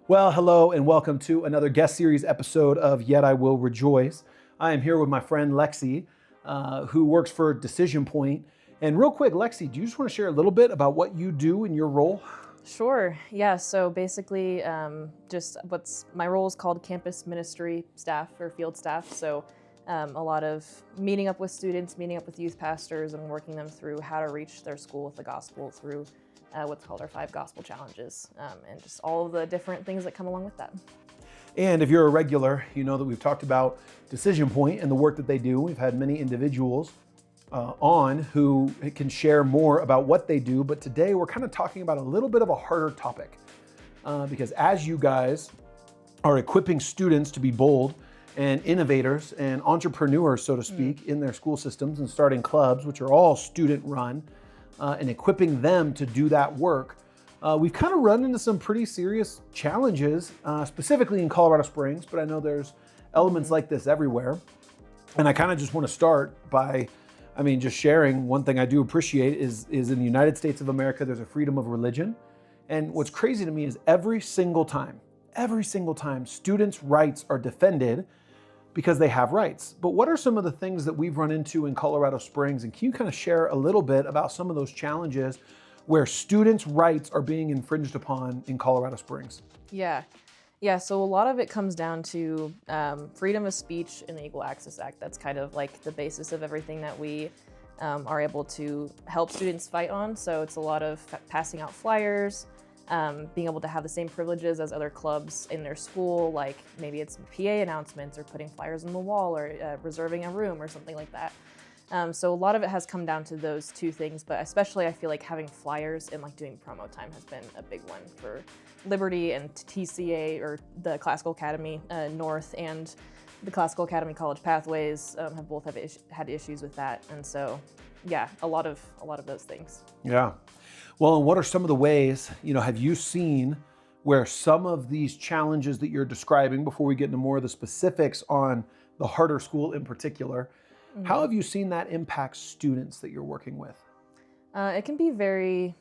Well, hello and welcome to another guest series episode of Yet I Will Rejoice. I am here with my friend Lexi, who works for Decision Point. And real quick, Lexi, do you just want to share a little bit about what you do in your role? Sure. Yeah. So basically, my role is called campus ministry staff or field staff. So a lot of meeting up with students, meeting up with youth pastors, and working them through how to reach their school with the gospel through what's called our 5 gospel challenges, and just all of the different things that come along with that. And if you're a regular, you know that we've talked about Decision Point and the work that they do. We've had many individuals on who can share more about what they do. But today we're kind of talking about a little bit of a harder topic because as you guys are equipping students to be bold and innovators and entrepreneurs, so to speak, in their school systems and starting clubs, which are all student run, and equipping them to do that work, we've kind of run into some pretty serious challenges, specifically in Colorado Springs, but I know there's elements like this everywhere. And I kind of just want to start by, just sharing one thing I do appreciate is in the United States of America, there's a freedom of religion. And what's crazy to me is every single time, students' rights are defended because they have rights. But what are some of the things that we've run into in Colorado Springs? And can you kind of share a little bit about some of those challenges where students' rights are being infringed upon in Colorado Springs? Yeah. So a lot of it comes down to freedom of speech in the Equal Access Act. That's kind of like the basis of everything that we are able to help students fight on. So it's a lot of passing out flyers, being able to have the same privileges as other clubs in their school, like maybe it's PA announcements or putting flyers on the wall or reserving a room or something like that. So a lot of it has come down to those two things, but especially I feel like having flyers and like doing promo time has been a big one for Liberty and TCA, or the Classical Academy North, and the Classical Academy College Pathways have both had issues with that. And so, yeah, a lot of those things. Yeah. Well, and what are some of the ways, have you seen where some of these challenges that you're describing, before we get into more of the specifics on the harder school in particular, how have you seen that impact students that you're working with? It can be very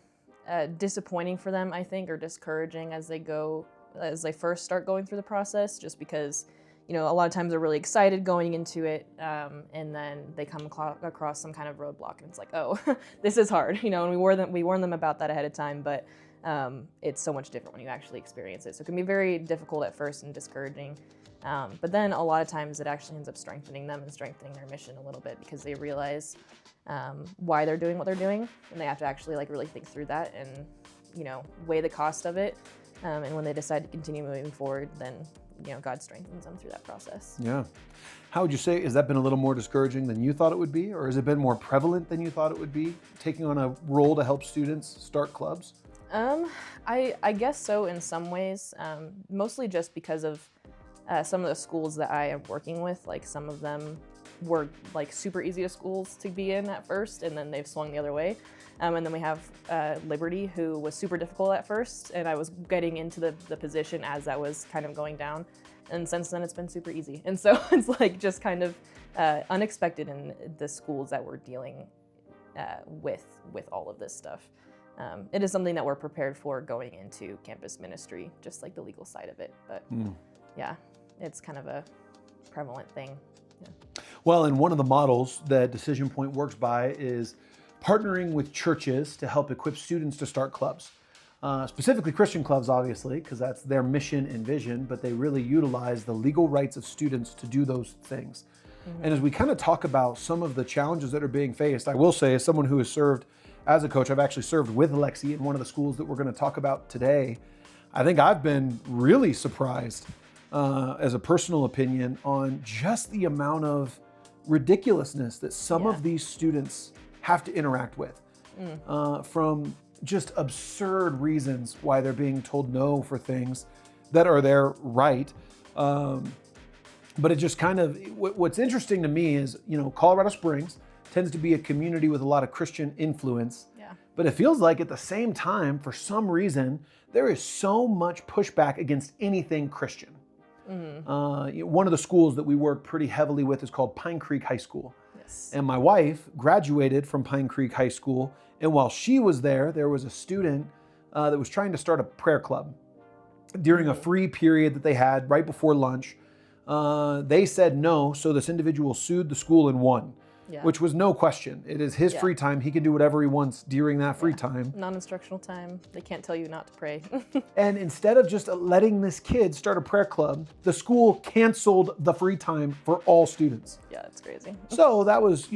disappointing for them, I think, or discouraging as they first start going through the process, just because, a lot of times they're really excited going into it, and then they come across some kind of roadblock, and it's like, oh, this is hard, and we warn them about that ahead of time, but it's so much different when you actually experience it. So it can be very difficult at first and discouraging. But then a lot of times it actually ends up strengthening them and strengthening their mission a little bit, because they realize why they're doing what they're doing, and they have to actually really think through that and weigh the cost of it. And when they decide to continue moving forward, then God strengthens them through that process. Yeah. How would you say, has that been a little more discouraging than you thought it would be, or has it been more prevalent than you thought it would be, taking on a role to help students start clubs? I guess so in some ways, mostly just because of some of the schools that I am working with. Like, some of them were like super easy to schools to be in at first, and then they've swung the other way. And then we have Liberty, who was super difficult at first, and I was getting into the position as that was kind of going down. And since then it's been super easy. And so it's like just kind of unexpected in the schools that we're dealing with all of this stuff. It is something that we're prepared for going into campus ministry, just like the legal side of it. But yeah, it's kind of a prevalent thing. Yeah. Well, and one of the models that Decision Point works by is partnering with churches to help equip students to start clubs. Specifically Christian clubs, obviously, because that's their mission and vision, but they really utilize the legal rights of students to do those things. And as we kind of talk about some of the challenges that are being faced, I will say, as someone who has served as a coach, I've actually served with Lexi in one of the schools that we're going to talk about today. I think I've been really surprised, as a personal opinion, on just the amount of ridiculousness that some of these students have to interact with, from just absurd reasons why they're being told no for things that are their right. But it just kind of, what's interesting to me is, Colorado Springs tends to be a community with a lot of Christian influence. Yeah. But it feels like at the same time, for some reason, there is so much pushback against anything Christian. One of the schools that we work pretty heavily with is called Pine Creek High School. Yes. And my wife graduated from Pine Creek High School. And while she was there was a student that was trying to start a prayer club. during a free period that they had right before lunch. They said no, so this individual sued the school and won, which was no question. It is his free time. He can do whatever he wants during that free time. Non-instructional time. They can't tell you not to pray. And instead of just letting this kid start a prayer club, the school canceled the free time for all students. Yeah, it's crazy. So that was,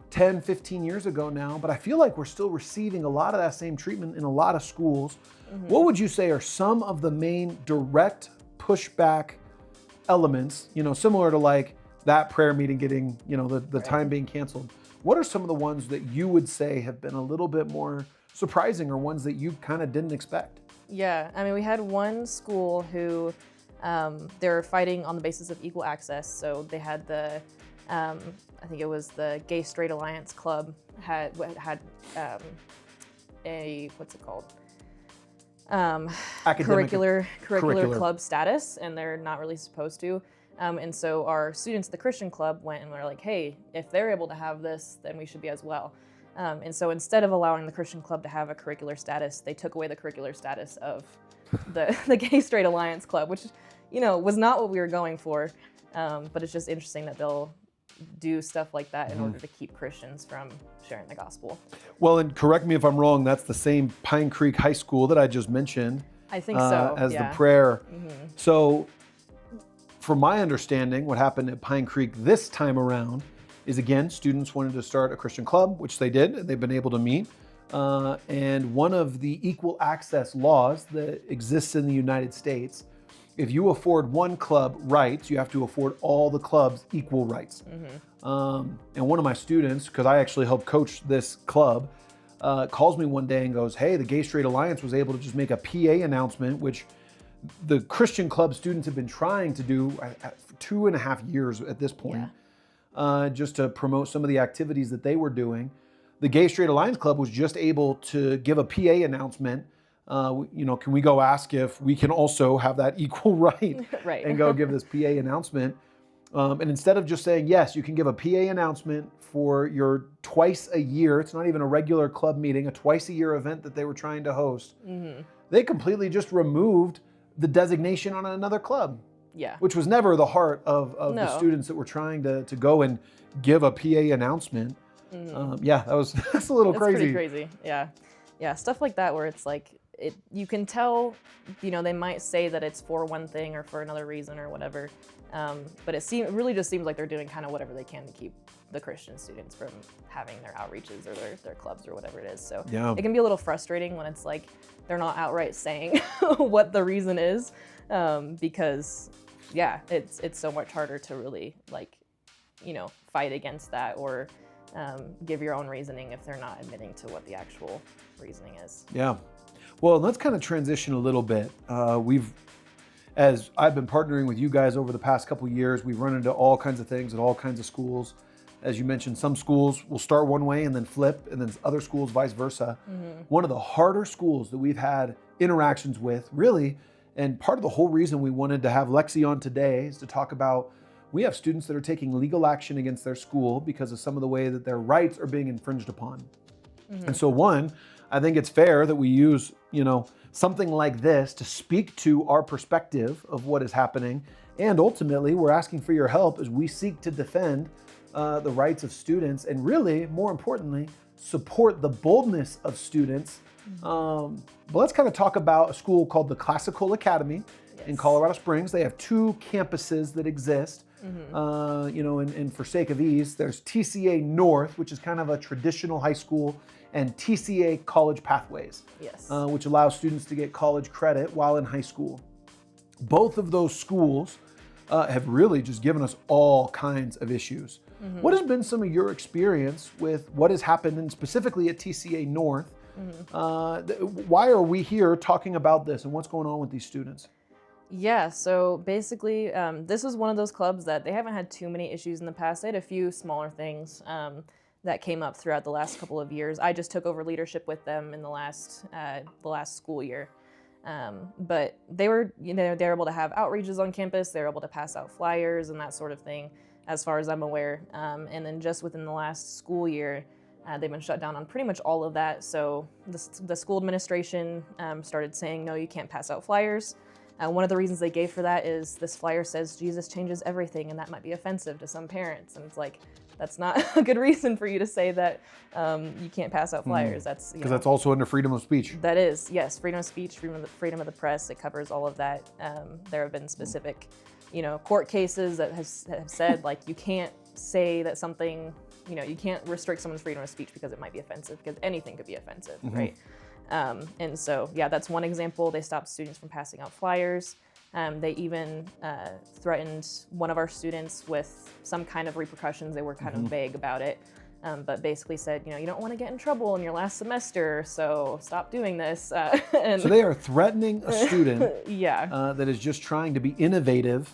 10, 15 years ago now, but I feel like we're still receiving a lot of that same treatment in a lot of schools. What would you say are some of the main direct pushback elements, similar to like that prayer meeting getting, the time being canceled? What are some of the ones that you would say have been a little bit more surprising or ones that you kind of didn't expect? Yeah, I mean, we had one school who they were fighting on the basis of equal access. So they had I think it was the Gay Straight Alliance Club had a, what's it called? Curricular club status, and they're not really supposed to. And so our students at the Christian club went and were like, hey, if they're able to have this, then we should be as well. And so instead of allowing the Christian club to have a curricular status, they took away the curricular status of the Gay Straight Alliance Club, which, was not what we were going for. But it's just interesting that they'll do stuff like that in order to keep Christians from sharing the gospel. Well, and correct me if I'm wrong, that's the same Pine Creek High School that I just mentioned. I think so. As the prayer. So from my understanding, what happened at Pine Creek this time around is, again, students wanted to start a Christian club, which they did, and they've been able to meet. And one of the equal access laws that exists in the United States, if you afford one club rights, you have to afford all the clubs equal rights. And one of my students, because I actually helped coach this club, calls me one day and goes, hey, the Gay Straight Alliance was able to just make a PA announcement, which the Christian club students have been trying to do for 2.5 years at this point, just to promote some of the activities that they were doing. The Gay Straight Alliance Club was just able to give a PA announcement. Can we go ask if we can also have that equal right, and go give this PA announcement? And instead of just saying, yes, you can give a PA announcement for your twice a year, it's not even a regular club meeting, a twice a year event that they were trying to host, they completely just removed the designation on another club, which was never the heart of the students that were trying to go and give a PA announcement. That's a little crazy. Pretty crazy, yeah, stuff like that where it's like, you can tell, they might say that it's for one thing or for another reason or whatever, but it really just seems like they're doing kind of whatever they can to keep the Christian students from having their outreaches or their clubs or whatever it is. So it can be a little frustrating when it's like they're not outright saying what the reason is, because it's so much harder to really fight against that or give your own reasoning if they're not admitting to what the actual reasoning is. Yeah. Well, let's kind of transition a little bit. As I've been partnering with you guys over the past couple of years, we've run into all kinds of things at all kinds of schools. As you mentioned, some schools will start one way and then flip, and then other schools vice versa. One of the harder schools that we've had interactions with, really, and part of the whole reason we wanted to have Lexi on today is to talk about, we have students that are taking legal action against their school because of some of the way that their rights are being infringed upon. And so I think it's fair that we use, something like this to speak to our perspective of what is happening. And ultimately, we're asking for your help as we seek to defend the rights of students and really, more importantly, support the boldness of students. But let's kind of talk about a school called the Classical Academy in Colorado Springs. They have 2 campuses that exist. And for sake of ease, there's TCA North, which is kind of a traditional high school, and TCA College Pathways, which allows students to get college credit while in high school. Both of those schools have really just given us all kinds of issues. What has been some of your experience with what has happened, and specifically at TCA North? Why are we here talking about this, and what's going on with these students? Yeah, so basically, this was one of those clubs that they haven't had too many issues in the past. They had a few smaller things that came up throughout the last couple of years. I just took over leadership with them in the last school year. But they were able to have outreaches on campus. They were able to pass out flyers and that sort of thing, as far as I'm aware. And then just within the last school year, they've been shut down on pretty much all of that. So the school administration started saying, no, you can't pass out flyers. One of the reasons they gave for that is this flyer says Jesus changes everything, and that might be offensive to some parents. And it's like, that's not a good reason for you to say that you can't pass out flyers. That's because that's also under freedom of speech. That is, yes, freedom of speech, freedom of the press. It covers all of that. There have been specific, court cases that have said like you can't say that something, you can't restrict someone's freedom of speech because it might be offensive, because anything could be offensive, right? And so, yeah, that's one example. They stopped students from passing out flyers. They even threatened one of our students with some kind of repercussions. They were kind of vague about it, but basically said, you don't want to get in trouble in your last semester, so stop doing this. So they are threatening a student yeah. that is just trying to be innovative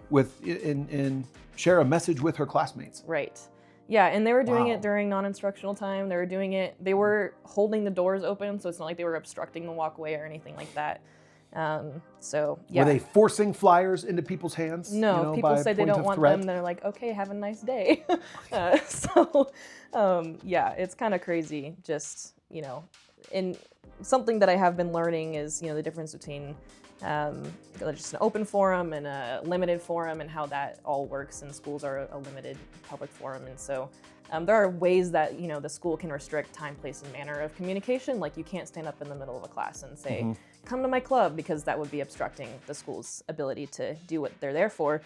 with and share a message with her classmates. Right. Yeah, and they were doing Wow. it during non-instructional time. They were holding the doors open, so it's not like they were obstructing the walkway or anything like that. So, yeah. Were they forcing flyers into people's hands? No, people by say they point don't of want threat? them. They're like, okay, have a nice day. Yeah, it's kind of crazy. Just, and something that I have been learning is, the difference between just an open forum and a limited forum, and how that all works. And schools are a limited public forum, and so there are ways that the school can restrict time, place, and manner of communication. Like you can't stand up in the middle of a class and say, "Come to my club," because that would be obstructing the school's ability to do what they're there for.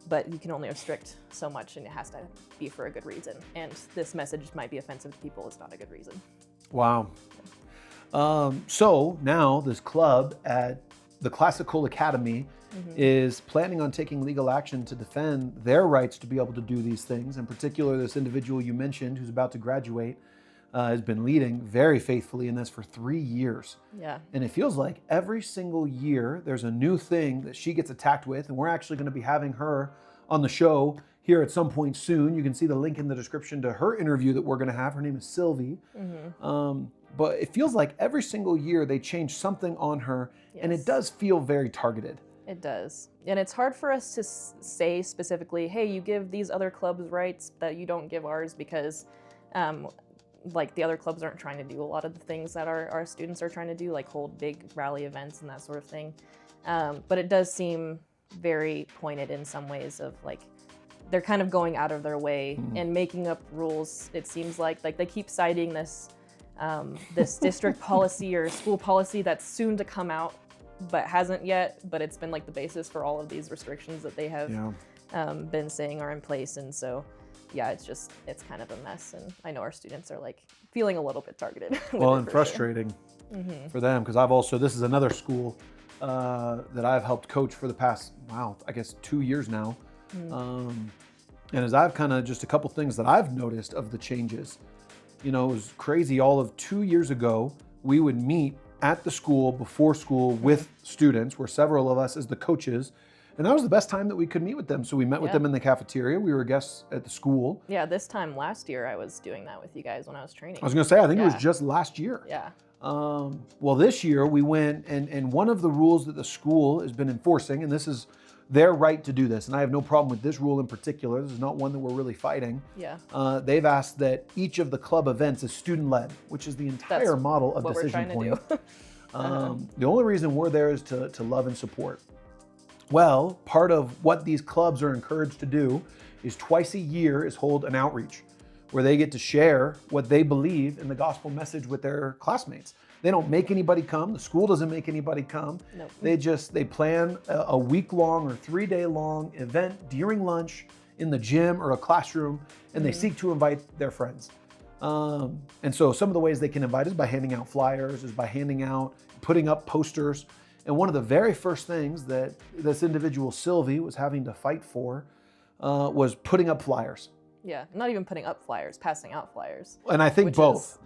But you can only restrict so much, and it has to be for a good reason. And this message might be offensive to people. It's not a good reason. Wow. So now this club at the Classical Academy is planning on taking legal action to defend their rights to be able to do these things. In particular, this individual you mentioned who's about to graduate has been leading very faithfully in this for 3 years. Yeah. And it feels like every single year there's a new thing that she gets attacked with, and we're actually going to be having her on the show here at some point soon. You can see the link in the description to her interview that we're going to have. Her name is Sylvie. But it feels like every single year they change something on her, and it does feel very targeted. It does. And it's hard for us to say specifically, hey, you give these other clubs rights that you don't give ours, because like the other clubs aren't trying to do a lot of the things that our students are trying to do, like hold big rally events and that sort of thing. But it does seem very pointed in some ways, of like, they're kind of going out of their way and making up rules. It seems like they keep citing this this district policy or school policy that's soon to come out, but hasn't yet. But it's been like the basis for all of these restrictions that they have been saying are in place. And so, yeah, it's kind of a mess. And I know our students are like feeling a little bit targeted. Well, and frustrating for them, because this is another school that I've helped coach for the past, 2 years now. And as I've kind of just a couple things that I've noticed of the changes, it was crazy. All of 2 years ago, we would meet at the school before school with students. We're several of us as the coaches, and that was the best time that we could meet with them. So we met with them in the cafeteria. We were guests at the school. Yeah, this time last year I was doing that with you guys when I was training. I was going to say, I think it was just last year. Yeah. Well, this year we went, and one of the rules that the school has been enforcing, and this is their right to do this, and I have no problem with this rule in particular. This is not one that we're really fighting. Yeah. They've asked that each of the club events is student-led, which is the entire model of what Decision we're trying Point. to do. The only reason we're there is to love and support. Well, part of what these clubs are encouraged to do is twice a year is hold an outreach where they get to share what they believe in the gospel message with their classmates. They don't make anybody come. The school doesn't make anybody come. Nope. They plan a week-long or 3-day-long event during lunch in the gym or a classroom, and they seek to invite their friends. And so some of the ways they can invite is by handing out flyers, is by putting up posters. And one of the very first things that this individual, Sylvie, was having to fight for was putting up flyers. Yeah, not even putting up flyers, passing out flyers. And I think both.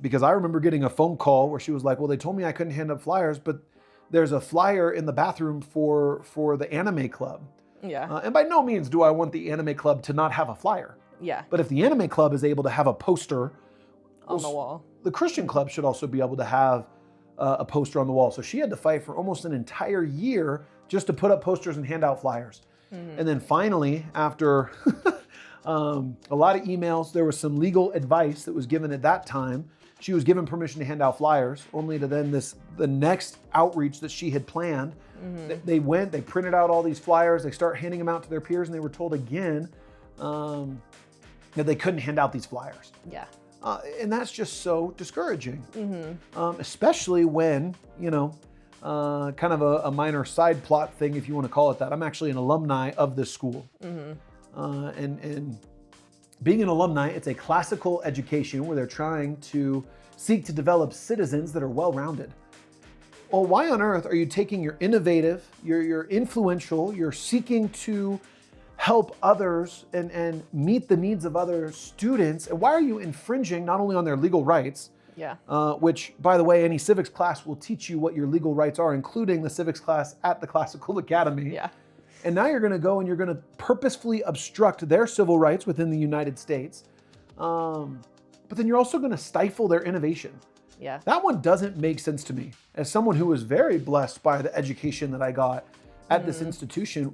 Because I remember getting a phone call where she was like, well, they told me I couldn't hand up flyers, but there's a flyer in the bathroom for the anime club. Yeah. And by no means do I want the anime club to not have a flyer. Yeah. But if the anime club is able to have a poster on the wall, the Christian club should also be able to have a poster on the wall. So she had to fight for almost an entire year just to put up posters and hand out flyers. And then finally, after a lot of emails, there was some legal advice that was given at that time she was given permission to hand out flyers, only to then the next outreach that she had planned, they went, they printed out all these flyers, they start handing them out to their peers, and they were told again that they couldn't hand out these flyers. Yeah. And that's just so discouraging, especially when, kind of a minor side plot thing, if you want to call it that. I'm actually an alumni of this school. And being an alumni, it's a classical education where they're trying to seek to develop citizens that are well-rounded. Well, why on earth are you taking your innovative, you're influential, you're seeking to help others and meet the needs of other students, and why are you infringing not only on their legal rights, which, by the way, any civics class will teach you what your legal rights are, including the civics class at the Classical Academy. And now you're going to go and you're going to purposefully obstruct their civil rights within the United States. But then you're also going to stifle their innovation. That one doesn't make sense to me. As someone who was very blessed by the education that I got at this institution,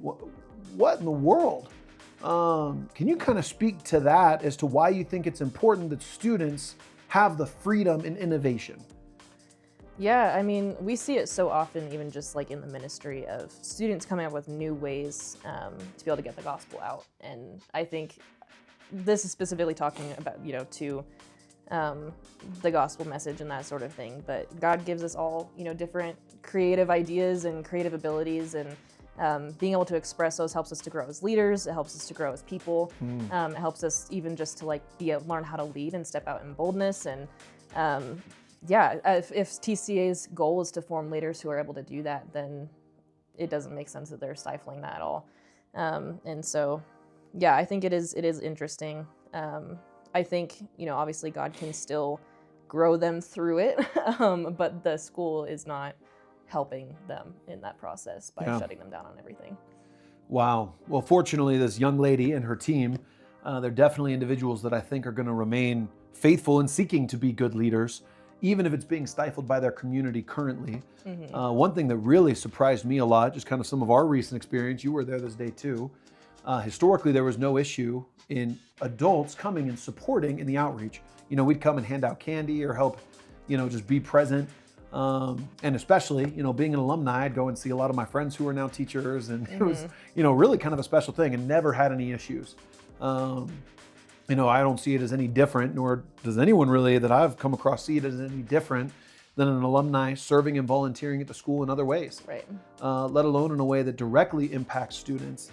what in the world? Can you kind of speak to that as to why you think it's important that students have the freedom and innovation? Yeah, I mean, we see it so often, even just like in the ministry, of students coming up with new ways to be able to get the gospel out. And I think this is specifically talking about, to the gospel message and that sort of thing. But God gives us all, different creative ideas and creative abilities, and being able to express those helps us to grow as leaders. It helps us to grow as people. It helps us even just to learn how to lead and step out in boldness. And if TCA's goal is to form leaders who are able to do that, then it doesn't make sense that they're stifling that at all. And so, I think it is interesting. I think, obviously God can still grow them through it, but the school is not helping them in that process by shutting them down on everything. Wow. Well, fortunately, this young lady and her team, they're definitely individuals that I think are going to remain faithful and seeking to be good leaders, even if it's being stifled by their community currently. One thing that really surprised me a lot, just kind of some of our recent experience, you were there this day too. Historically, there was no issue in adults coming and supporting in the outreach. We'd come and hand out candy or help, just be present. And especially, being an alumni, I'd go and see a lot of my friends who are now teachers, and it was, really kind of a special thing, and never had any issues. I don't see it as any different, nor does anyone really that I've come across see it as any different than an alumni serving and volunteering at the school in other ways, right? Let alone in a way that directly impacts students.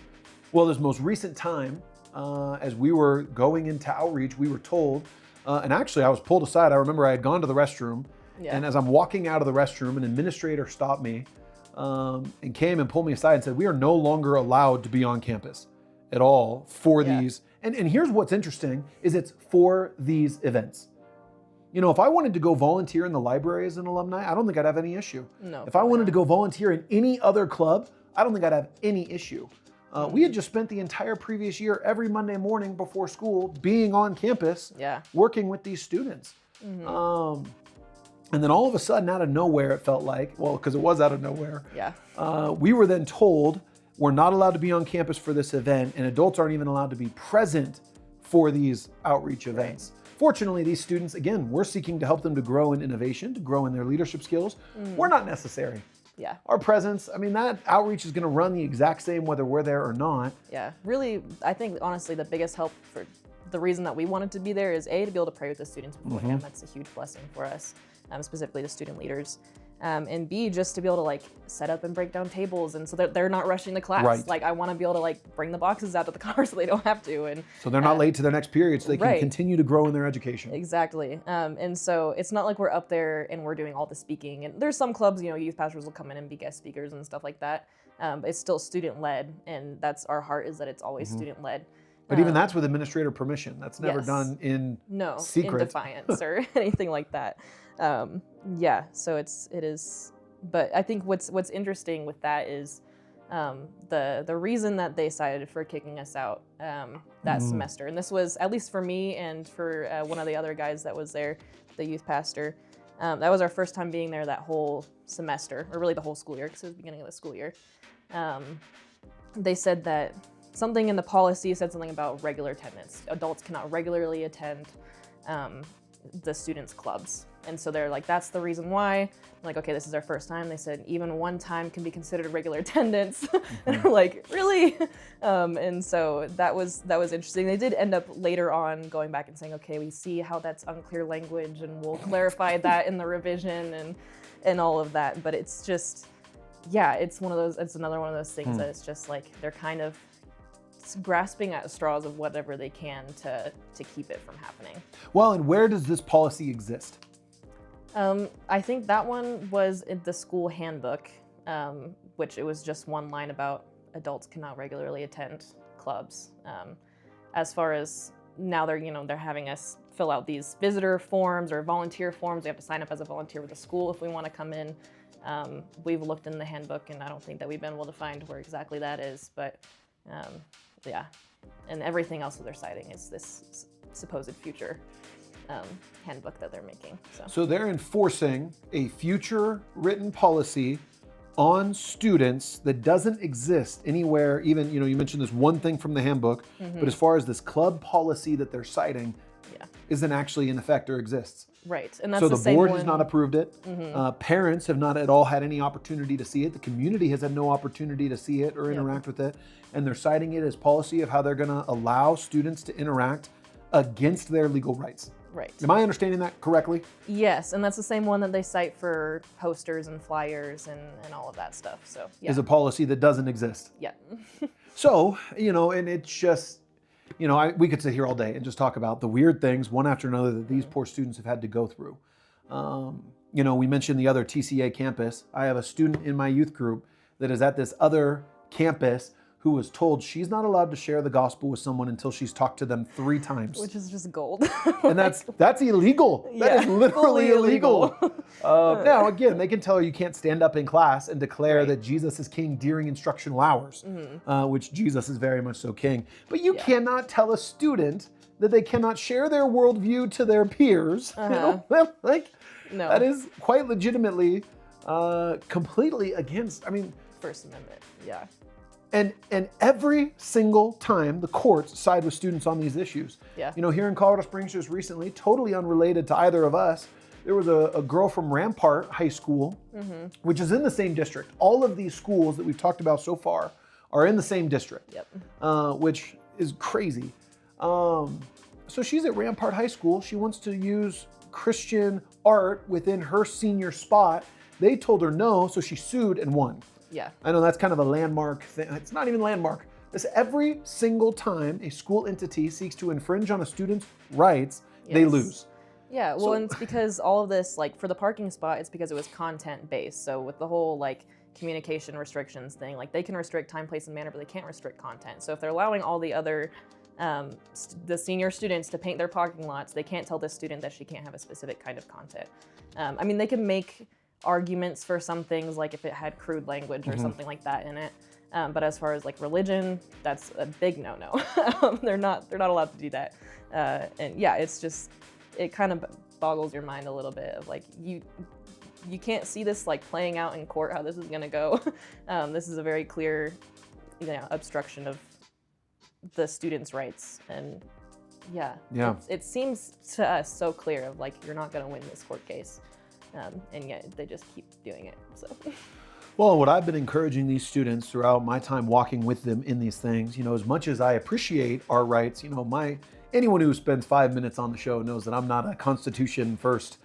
Well, this most recent time, as we were going into outreach, we were told, and actually I was pulled aside. I remember I had gone to the restroom, and as I'm walking out of the restroom, an administrator stopped me and came and pulled me aside and said, "We are no longer allowed to be on campus at all for these." And here's what's interesting is it's for these events. If I wanted to go volunteer in the library as an alumni, I don't think I'd have any issue. No. If I wanted to go volunteer in any other club, I don't think I'd have any issue. We had just spent the entire previous year, every Monday morning before school, being on campus, working with these students. And then all of a sudden, out of nowhere, it felt like, because it was out of nowhere, we were then told we're not allowed to be on campus for this event, and adults aren't even allowed to be present for these outreach events. Fortunately, these students, again, we're seeking to help them to grow in innovation, to grow in their leadership skills. We're not necessary. Our presence, that outreach is going to run the exact same whether we're there or not. Really, I think, honestly, the biggest help for the reason that we wanted to be there is A, to be able to pray with the students beforehand. That's a huge blessing for us, specifically the student leaders. And B, just to be able to set up and break down tables, and so that they're not rushing to class. I want to be able to bring the boxes out to the car so they don't have to, and so they're not late to their next period, so they can continue to grow in their education. Exactly. And so it's not like we're up there and we're doing all the speaking. And there's some clubs, youth pastors will come in and be guest speakers and stuff like that. But it's still student led, and that's our heart, is that it's always student led. But even that's with administrator permission. That's never done in secret. In defiance or anything like that. So it is. But I think what's interesting with that is the reason that they decided for kicking us out that semester. And this was, at least for me and for one of the other guys that was there, the youth pastor, that was our first time being there that whole semester, or really the whole school year, because it was the beginning of the school year. They said that something in the policy said something about regular attendance. Adults cannot regularly attend. the students' clubs. And so they're like, that's the reason why. I'm like, okay, this is our first time. They said even one time can be considered regular attendance. And I'm like, really? And so that was interesting. They did end up later on going back and saying, okay, we see how that's unclear language and we'll clarify that in the revision and all of that. But it's just, yeah, it's another one of those things that it's just like, they're kind of grasping at straws of whatever they can to keep it from happening. Well, and where does this policy exist? I think that one was in the school handbook, which it was just one line about adults cannot regularly attend clubs. As far as now they're having us fill out these visitor forms or volunteer forms. We have to sign up as a volunteer with the school if we want to come in. We've looked in the handbook and I don't think that we've been able to find where exactly that is, but yeah. And everything else that they're citing is this supposed future handbook that they're making. So they're enforcing a future written policy on students that doesn't exist anywhere. Even, you mentioned this one thing from the handbook, but as far as this club policy that they're citing, isn't actually in effect or exists. Right, and that's so the the board same has not approved it. Parents have not at all had any opportunity to see it. The community has had no opportunity to see it or interact with it. And they're citing it as policy of how they're going to allow students to interact against their legal rights. Right. Am I understanding that correctly? Yes, and that's the same one that they cite for posters and flyers and all of that stuff. So yeah. Is a policy that doesn't exist. Yeah. So, and it's just, we could sit here all day and just talk about the weird things, one after another, that these poor students have had to go through. We mentioned the other TCA campus. I have a student in my youth group that is at this other campus who was told she's not allowed to share the gospel with someone until she's talked to them 3 times. Which is just gold. And that's illegal. That is literally illegal. Now, again, they can tell you can't stand up in class and declare that Jesus is king during instructional hours, which Jesus is very much so king. But you cannot tell a student that they cannot share their worldview to their peers. No. That is quite legitimately completely against, First Amendment, yeah. And every single time the courts side with students on these issues. Yeah. Here in Colorado Springs just recently, totally unrelated to either of us, there was a girl from Rampart High School, which is in the same district. All of these schools that we've talked about so far are in the same district, which is crazy. So she's at Rampart High School. She wants to use Christian art within her senior spot. They told her no, so she sued and won. Yeah. I know that's kind of a landmark thing. It's not even landmark. This every single time a school entity seeks to infringe on a student's rights, they lose. Yeah, well, and it's because all of this, like for the parking spot, it's because it was content based. So with the whole communication restrictions thing, they can restrict time, place, and manner, but they can't restrict content. So if they're allowing all the other the senior students to paint their parking lots, they can't tell this student that she can't have a specific kind of content. They can make arguments for some things, like if it had crude language or something like that in it. But as far as religion, that's a big no-no. They're not allowed to do that. And yeah, it's just, it kind of boggles your mind a little bit of you can't see this playing out in court, how this is gonna go. This is a very clear obstruction of the students' rights. And yeah. It seems to us so clear of you're not gonna win this court case. And yet they just keep doing it. So, well, what I've been encouraging these students throughout my time walking with them in these things, as much as I appreciate our rights, anyone who spends 5 minutes on the show knows that I'm not a Constitution first,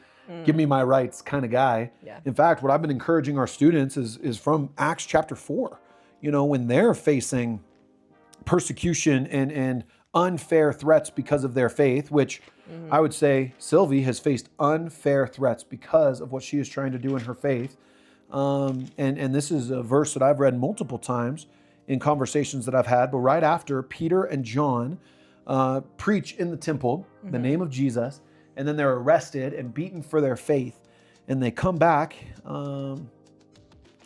give me my rights kind of guy. Yeah. In fact, what I've been encouraging our students is from Acts chapter 4. When they're facing persecution and unfair threats because of their faith, which I would say Sylvie has faced unfair threats because of what she is trying to do in her faith. And this is a verse that I've read multiple times in conversations that I've had, but right after Peter and John preach in the temple, the name of Jesus, and then they're arrested and beaten for their faith. And they come back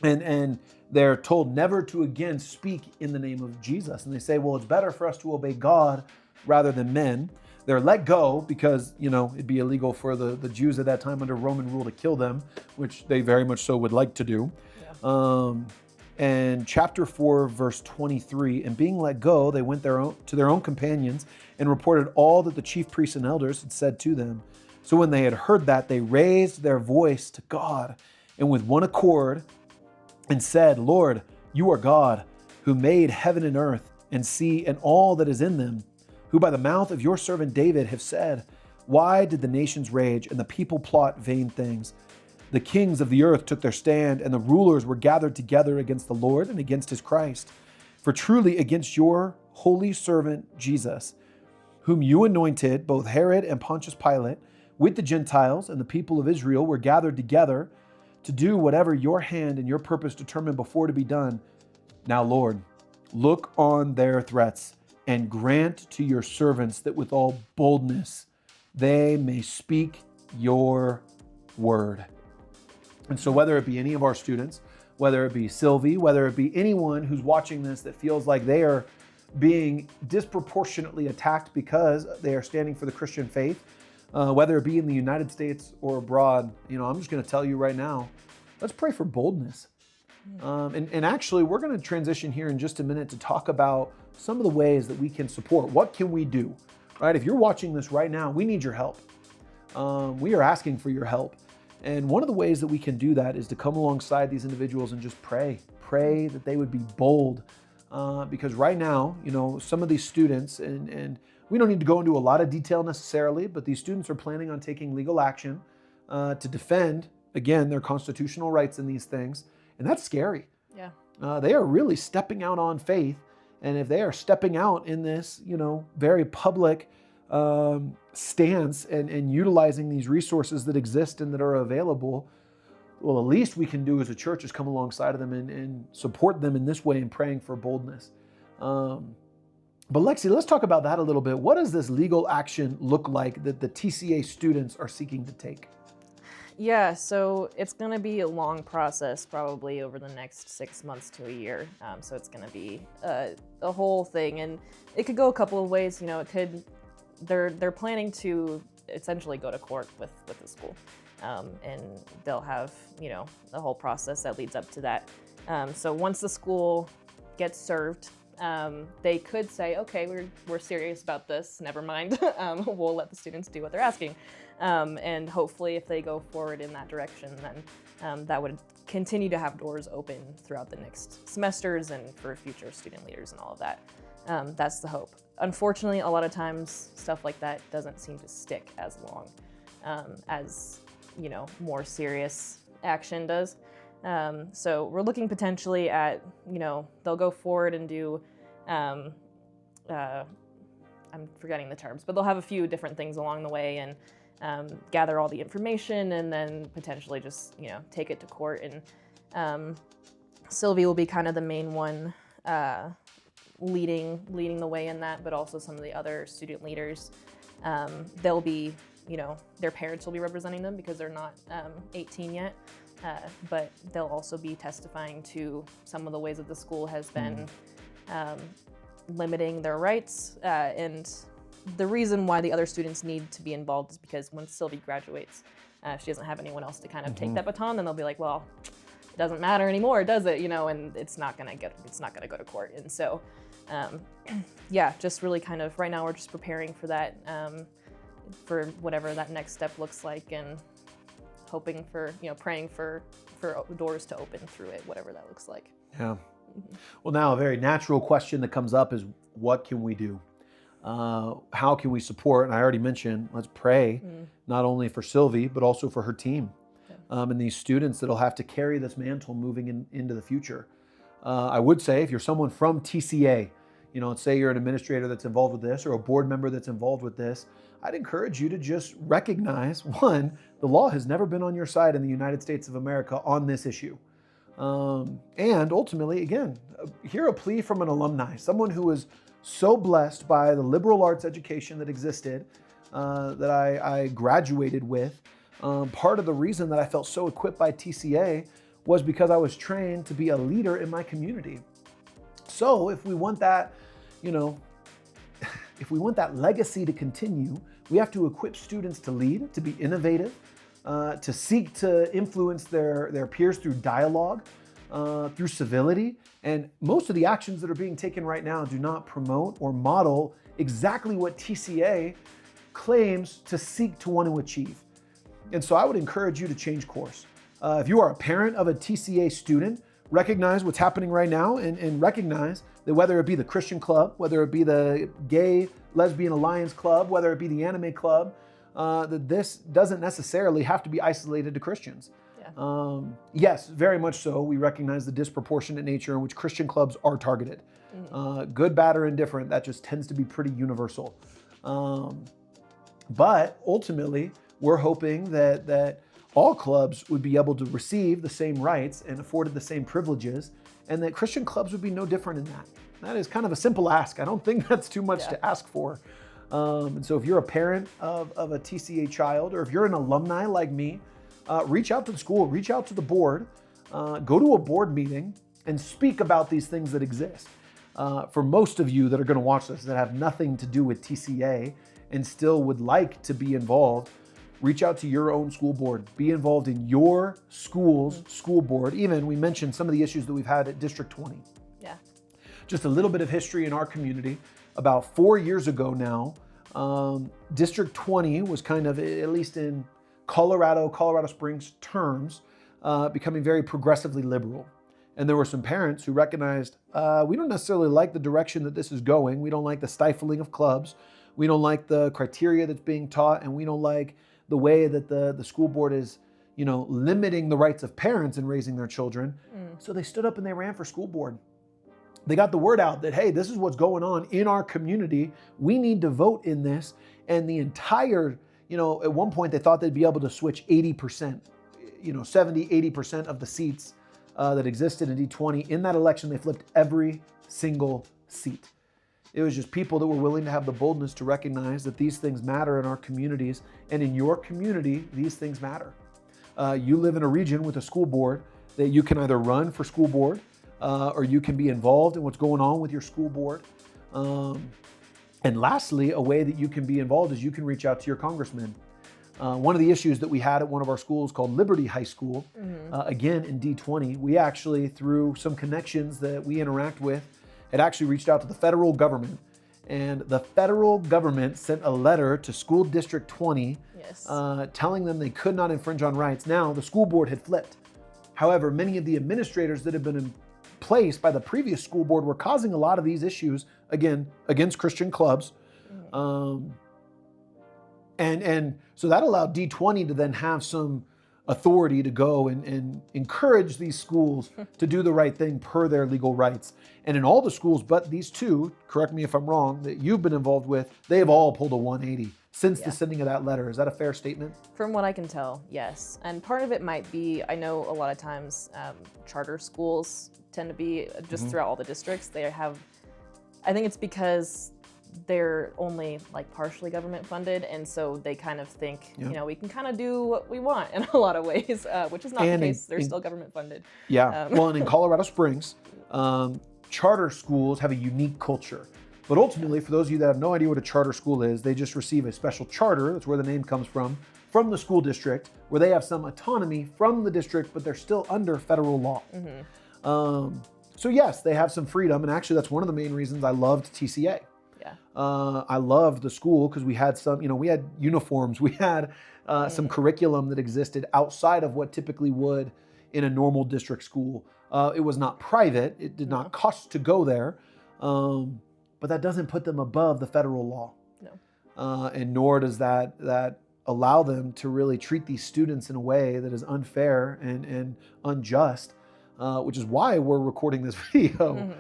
and they're told never to again speak in the name of Jesus. And they say, well, it's better for us to obey God rather than men. They're let go because, it'd be illegal for the Jews at that time under Roman rule to kill them, which they very much so would like to do. Yeah. And chapter 4, verse 23, and being let go, they went to their own companions and reported all that the chief priests and elders had said to them. So when they had heard that, they raised their voice to God and with one accord and said, Lord, you are God, who made heaven and earth and sea and all that is in them, who by the mouth of your servant David have said, why did the nations rage and the people plot vain things? The kings of the earth took their stand, and the rulers were gathered together against the Lord and against his Christ. For truly against your holy servant Jesus, whom you anointed, both Herod and Pontius Pilate, with the Gentiles and the people of Israel were gathered together to do whatever your hand and your purpose determined before to be done. Now, Lord, look on their threats and grant to your servants that with all boldness they may speak your word. And so whether it be any of our students, whether it be Sylvie, whether it be anyone who's watching this that feels like they are being disproportionately attacked because they are standing for the Christian faith, whether it be in the United States or abroad, I'm just going to tell you right now, let's pray for boldness. And actually, we're going to transition here in just a minute to talk about some of the ways that we can support. What can we do, right? If you're watching this right now, we need your help. We are asking for your help. And one of the ways that we can do that is to come alongside these individuals and just pray that they would be bold. Because right now, some of these students, and we don't need to go into a lot of detail necessarily, but these students are planning on taking legal action to defend, again, their constitutional rights in these things. And that's scary. Yeah. They are really stepping out on faith. And if they are stepping out in this, very public stance and utilizing these resources that exist and that are available, well, the least we can do as a church is come alongside of them and support them in this way in praying for boldness. But Lexi, let's talk about that a little bit. What does this legal action look like that the TCA students are seeking to take? Yeah, so it's going to be a long process, probably over the next 6 months to a year. So it's going to be a whole thing, and it could go a couple of ways. It could. They're planning to essentially go to court with the school, and they'll have the whole process that leads up to that. So once the school gets served, they could say, okay, we're serious about this. Never mind. We'll let the students do what they're asking. And hopefully if they go forward in that direction, then that would continue to have doors open throughout the next semesters and for future student leaders and all of that. That's the hope. Unfortunately, a lot of times stuff like that doesn't seem to stick as long as more serious action does. So we're looking potentially at, they'll go forward and do, I'm forgetting the terms, but they'll have a few different things along the way and gather all the information and then potentially just, take it to court. And Sylvie will be kind of the main one leading the way in that, but also some of the other student leaders. They'll be, their parents will be representing them because they're not 18 yet. But they'll also be testifying to some of the ways that the school has been limiting their rights. And the reason why the other students need to be involved is because when Sylvie graduates, if she doesn't have anyone else to kind of take that baton, then they'll be like, well, it doesn't matter anymore, does it? And it's not gonna go to court. And so, yeah, just really kind of right now we're just preparing for that, for whatever that next step looks like, and hoping for, praying for doors to open through it, whatever that looks like. Yeah. Well, now a very natural question that comes up is, what can we do? How can we support? And I already mentioned, let's pray, not only for Sylvie, but also for her team, and these students that'll have to carry this mantle moving into the future. I would say if you're someone from TCA, let's say you're an administrator that's involved with this or a board member that's involved with this, I'd encourage you to just recognize, one, the law has never been on your side in the United States of America on this issue. And ultimately, again, hear a plea from an alumni, someone who was so blessed by the liberal arts education that existed, that I graduated with. Part of the reason that I felt so equipped by TCA was because I was trained to be a leader in my community. So if we want that, if we want that legacy to continue, we have to equip students to lead, to be innovative, to seek to influence their peers through dialogue, through civility. And most of the actions that are being taken right now do not promote or model exactly what TCA claims to seek to want to achieve. And so I would encourage you to change course. If you are a parent of a TCA student, recognize what's happening right now and recognize that whether it be the Christian club, whether it be the gay lesbian alliance club, whether it be the anime club, that this doesn't necessarily have to be isolated to Christians. Yeah. Yes, very much so. We recognize the disproportionate nature in which Christian clubs are targeted. Good, bad, or indifferent, that just tends to be pretty universal. But ultimately, we're hoping that all clubs would be able to receive the same rights and afforded the same privileges, and that Christian clubs would be no different in that. That is kind of a simple ask. I don't think that's too much to ask for. And so if you're a parent of a TCA child, or if you're an alumni like me, reach out to the school, reach out to the board, go to a board meeting and speak about these things that exist. For most of you that are going to watch this that have nothing to do with TCA and still would like to be involved, reach out to your own school board. Be involved in your school's school board. Even we mentioned some of the issues that we've had at District 20. Yeah. Just a little bit of history in our community. About 4 years ago now, District 20 was kind of, at least in Colorado Springs terms, becoming very progressively liberal. And there were some parents who recognized, we don't necessarily like the direction that this is going. We don't like the stifling of clubs. We don't like the criteria that's being taught, and we don't like the way that the school board is, limiting the rights of parents in raising their children. So they stood up and they ran for school board. They got the word out that, hey, this is what's going on in our community. We need to vote in this. And the entire, at one point they thought they'd be able to switch 80%, 70, 80% of the seats that existed in D20. In that election, they flipped every single seat. It was just people that were willing to have the boldness to recognize that these things matter in our communities, and in your community, these things matter. You live in a region with a school board that you can either run for school board or you can be involved in what's going on with your school board. And lastly, a way that you can be involved is you can reach out to your congressman. One of the issues that we had at one of our schools called Liberty High School, again in D20, we actually, through some connections that we interact with, had actually reached out to the federal government. And the federal government sent a letter to School District 20 telling them they could not infringe on rights. Now, the school board had flipped. However, many of the administrators that had been in place by the previous school board were causing a lot of these issues, again, against Christian clubs. And so that allowed D20 to then have some authority to go and encourage these schools to do the right thing per their legal rights. And in all the schools but these two, correct me if I'm wrong, that you've been involved with, they've all pulled a 180 since the sending of that letter. Is that a fair statement? From what I can tell, yes. And part of it might be, I know a lot of times charter schools tend to be, just throughout all the districts, they have, I think it's because they're only like partially government funded, and so they kind of think, we can kind of do what we want in a lot of ways, which is not the case. They're still government funded. Yeah. Well, and in Colorado Springs, charter schools have a unique culture. But ultimately, for those of you that have no idea what a charter school is, they just receive a special charter, that's where the name comes from the school district, where they have some autonomy from the district, but they're still under federal law. So yes, they have some freedom, and actually that's one of the main reasons I loved TCA. I loved the school because we had some, we had uniforms, we had some curriculum that existed outside of what typically would in a normal district school. It was not private, it did not cost to go there, but that doesn't put them above the federal law. And nor does that allow them to really treat these students in a way that is unfair and unjust, which is why we're recording this video.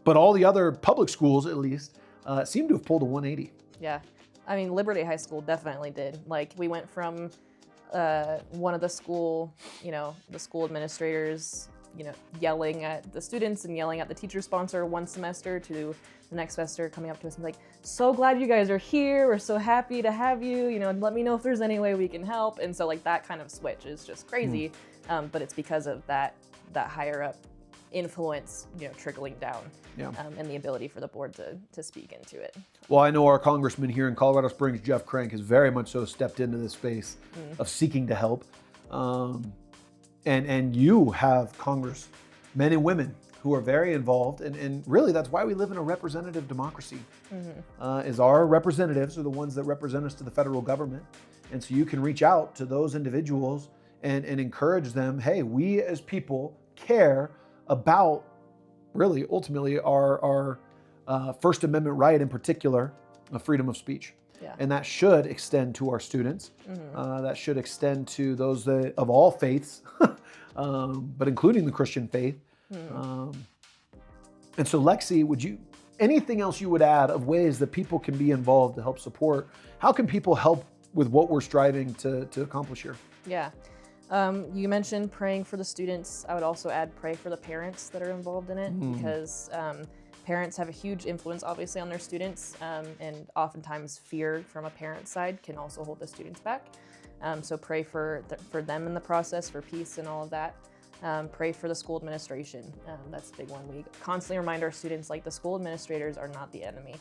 But all the other public schools, at least, seem to have pulled a 180. Yeah. I mean, Liberty High School definitely did. Like, we went from one of the school, the school administrators, yelling at the students and yelling at the teacher sponsor one semester to the next semester coming up to us and like, so glad you guys are here. We're so happy to have you, and let me know if there's any way we can help. And so like that kind of switch is just crazy. But it's because of that higher up influence, trickling down, and the ability for the board to speak into it. Well, I know our congressman here in Colorado Springs, Jeff Crank, has very much so stepped into this space of seeking to help. And you have congressmen and women who are very involved, and really that's why we live in a representative democracy. Is our representatives are the ones that represent us to the federal government, and so you can reach out to those individuals and encourage them. Hey, we as people care about really ultimately our First Amendment right, in particular, freedom of speech. Yeah. And that should extend to our students. That should extend to those of all faiths, but including the Christian faith. And so, Lexi, anything else you would add of ways that people can be involved to help support? How can people help with what we're striving to accomplish here? Yeah. You mentioned praying for the students. I would also add pray for the parents that are involved in it, because parents have a huge influence, obviously, on their students, and oftentimes fear from a parent's side can also hold the students back. So pray for them in the process, for peace and all of that. Pray for the school administration. That's a big one. We constantly remind our students, like, the school administrators are not the enemy.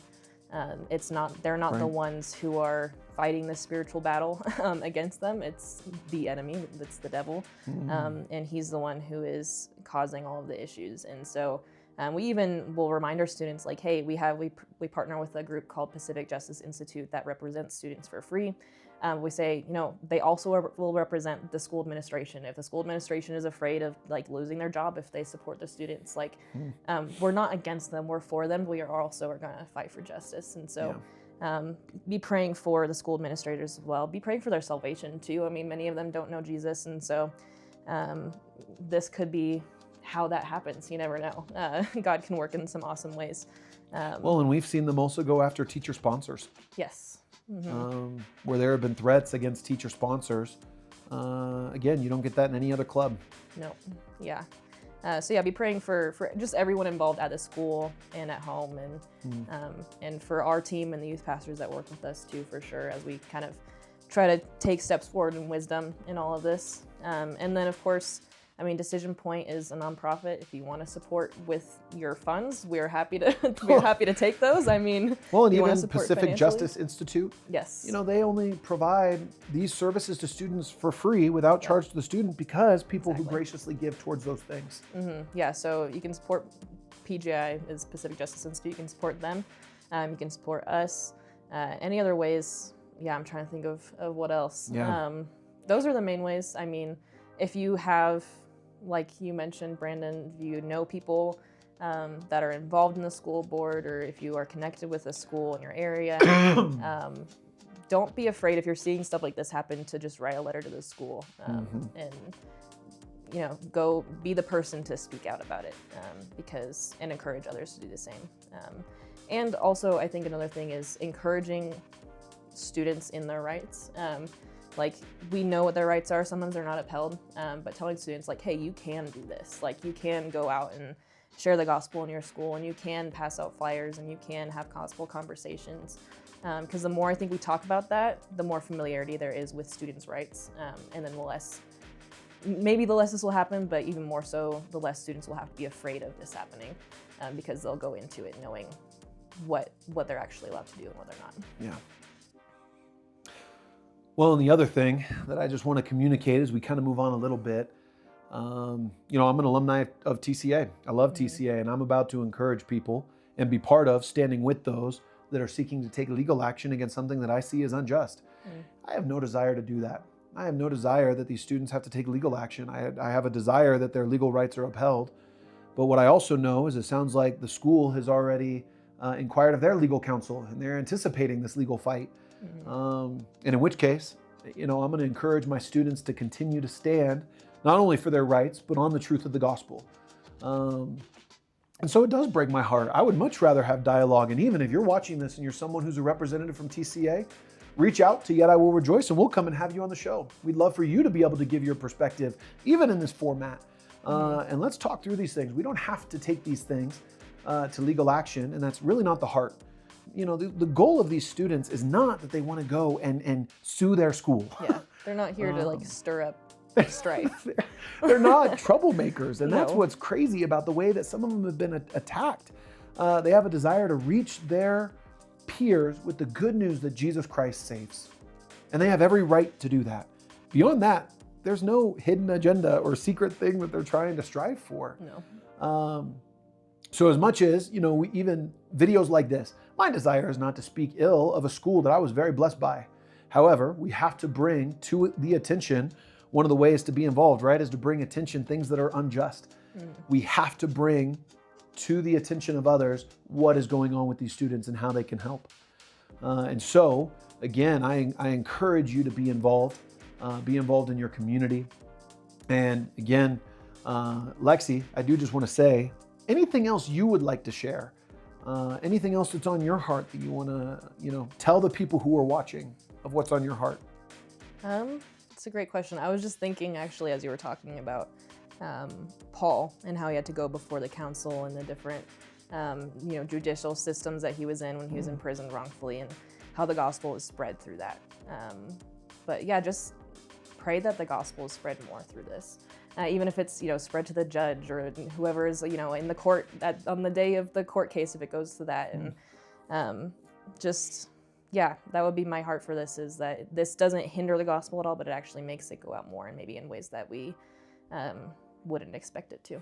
They're not the ones who are fighting this spiritual battle against them. It's the enemy, it's the devil. And he's the one who is causing all of the issues. And so we even will remind our students, like, hey, we partner with a group called Pacific Justice Institute that represents students for free. We say, they also will represent the school administration. If the school administration is afraid of, like, losing their job if they support the students, like, we're not against them, we're for them. We are also going to fight for justice. And so be praying for the school administrators as well. Be praying for their salvation too. I mean, many of them don't know Jesus. And so this could be how that happens. You never know. God can work in some awesome ways. Well, and we've seen them also go after teacher sponsors. Yes. Where there have been threats against teacher sponsors. Again, you don't get that in any other club. No. Yeah. So yeah, be praying for just everyone involved at the school and at home, and for our team and the youth pastors that work with us too, for sure, as we kind of try to take steps forward in wisdom in all of this. And then, of course, I mean, Decision Point is a nonprofit. If you want to support with your funds, we're happy to take those. I mean, well, and even Pacific Justice Institute. Yes. They only provide these services to students for free without charge to the student, because people who graciously give towards those things. Yeah. So you can support PJI, is Pacific Justice Institute. You can support them. You can support us. Any other ways? Yeah, I'm trying to think of what else. Yeah. Those are the main ways. I mean, if you have, like you mentioned, Brandon, if you know people that are involved in the school board, or if you are connected with a school in your area, don't be afraid if you're seeing stuff like this happen to just write a letter to the school, and go be the person to speak out about it, and encourage others to do the same. And also, I think another thing is encouraging students in their rights. Like, we know what their rights are. Sometimes they're not upheld, but telling students, like, hey, you can do this. Like, you can go out and share the gospel in your school, and you can pass out flyers, and you can have gospel conversations. Because the more I think we talk about that, the more familiarity there is with students' rights, and then the less this will happen, but even more so, the less students will have to be afraid of this happening, because they'll go into it knowing what they're actually allowed to do and what they're not. Yeah. Well, and the other thing that I just want to communicate as we kind of move on a little bit, I'm an alumni of TCA. I love TCA, and I'm about to encourage people and be part of standing with those that are seeking to take legal action against something that I see as unjust. I have no desire to do that. I have no desire that these students have to take legal action. I have a desire that their legal rights are upheld. But what I also know is it sounds like the school has already inquired of their legal counsel, and they're anticipating this legal fight. And in which case, I'm going to encourage my students to continue to stand, not only for their rights, but on the truth of the gospel. And so it does break my heart. I would much rather have dialogue. And even if you're watching this and you're someone who's a representative from TCA, reach out to Yet I Will Rejoice, and we'll come and have you on the show. We'd love for you to be able to give your perspective, even in this format. And let's talk through these things. We don't have to take these things to legal action, and that's really not the heart. The goal of these students is not that they want to go and sue their school. Yeah, they're not here to stir up strife. They're not troublemakers, and that's what's crazy about the way that some of them have been attacked. They have a desire to reach their peers with the good news that Jesus Christ saves, and they have every right to do that. Beyond that, there's no hidden agenda or secret thing that they're trying to strive for. No. So as much as, even videos like this, my desire is not to speak ill of a school that I was very blessed by. However, we have to bring to the attention, one of the ways to be involved, right, is to bring attention things that are unjust. We have to bring to the attention of others what is going on with these students and how they can help. And so, again, I encourage you to be involved in your community. And again, Lexi, I do just want to say, anything else you would like to share? Anything else that's on your heart that you want to, tell the people who are watching of what's on your heart? It's a great question. I was just thinking, actually, as you were talking about Paul and how he had to go before the council and the different, judicial systems that he was in when he was in prison wrongfully, and how the gospel is spread through that. But yeah, just pray that the gospel is spread more through this. Even if it's, spread to the judge or whoever is, in the court on the day of the court case, if it goes to that. And that would be my heart for this, is that this doesn't hinder the gospel at all, but it actually makes it go out more, and maybe in ways that we wouldn't expect it to.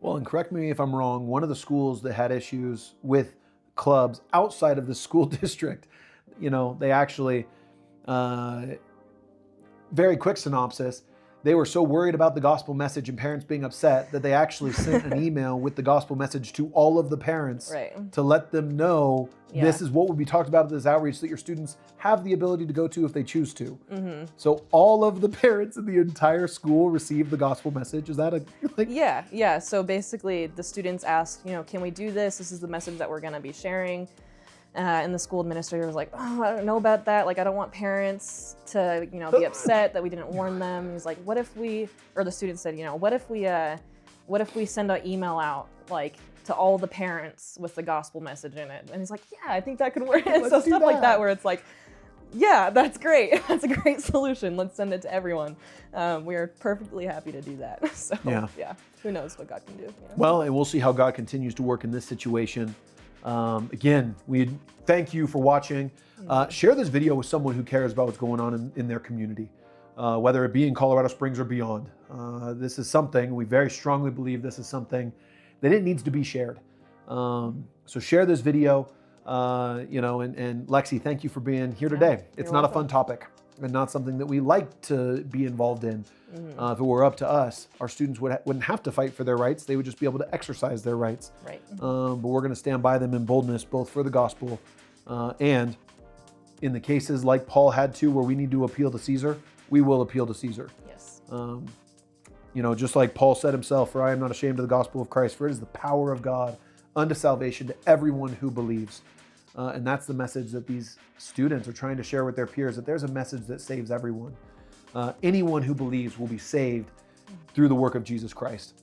Well, and correct me if I'm wrong, one of the schools that had issues with clubs outside of the school district, they actually, very quick synopsis, they were so worried about the gospel message and parents being upset that they actually sent an email with the gospel message to all of the parents to let them know this is what would be talked about at this outreach that your students have the ability to go to if they choose to. So all of the parents in the entire school received the gospel message. Is that Yeah. So basically the students asked, can we do this? This is the message that we're going to be sharing. And the school administrator was like, oh, I don't know about that. Like, I don't want parents to, be upset that we didn't warn them. And he's like, the student said, what if we send an email out, like, to all the parents with the gospel message in it? And he's like, yeah, I think that could work. So stuff like that, where it's like, yeah, that's great. That's a great solution. Let's send it to everyone. We are perfectly happy to do that. So yeah, who knows what God can do. Well, and we'll see how God continues to work in this situation. Again, we thank you for watching. Share this video with someone who cares about what's going on in their community, whether it be in Colorado Springs or beyond. This is something, we very strongly believe this is something that it needs to be shared. So share this video, and Lexi, thank you for being here today. It's not a fun topic and not something that we like to be involved in. If it were up to us, our students wouldn't have to fight for their rights. They would just be able to exercise their rights. Right. But we're going to stand by them in boldness, both for the gospel and in the cases like Paul had to, where we need to appeal to Caesar, we will appeal to Caesar. Yes. Just like Paul said himself, for I am not ashamed of the gospel of Christ, for it is the power of God unto salvation to everyone who believes. And that's the message that these students are trying to share with their peers, that there's a message that saves everyone. Anyone who believes will be saved through the work of Jesus Christ.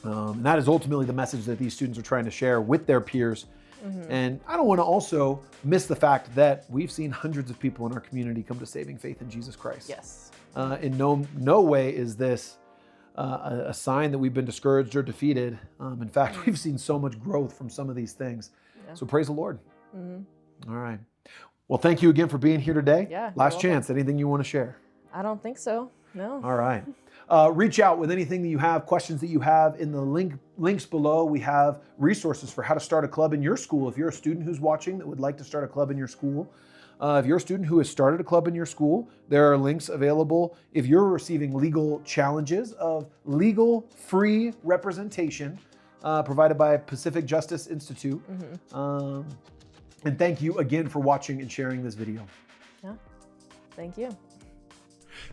And that is ultimately the message that these students are trying to share with their peers. And I don't want to also miss the fact that we've seen hundreds of people in our community come to saving faith in Jesus Christ. Yes. In no way is this a sign that we've been discouraged or defeated. In fact, we've seen so much growth from some of these things. Yeah. So praise the Lord. All right. Well, thank you again for being here today. Yeah. Last chance. Anything you want to share? I don't think so. No. All right. Reach out with anything that you have, questions that you have. In the links below, we have resources for how to start a club in your school. If you're a student who's watching that would like to start a club in your school, if you're a student who has started a club in your school, there are links available. If you're receiving legal challenges of legal free representation provided by Pacific Justice Institute. And thank you again for watching and sharing this video. Yeah. Thank you.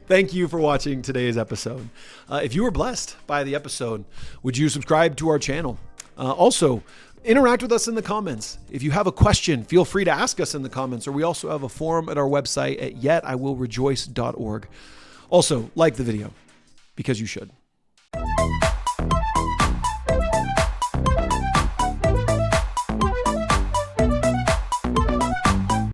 Thank you for watching today's episode. If you were blessed by the episode, would you subscribe to our channel? Also, interact with us in the comments. If you have a question, feel free to ask us in the comments, or we also have a forum at our website at yetiwillrejoice.org. Also, like the video, because you should.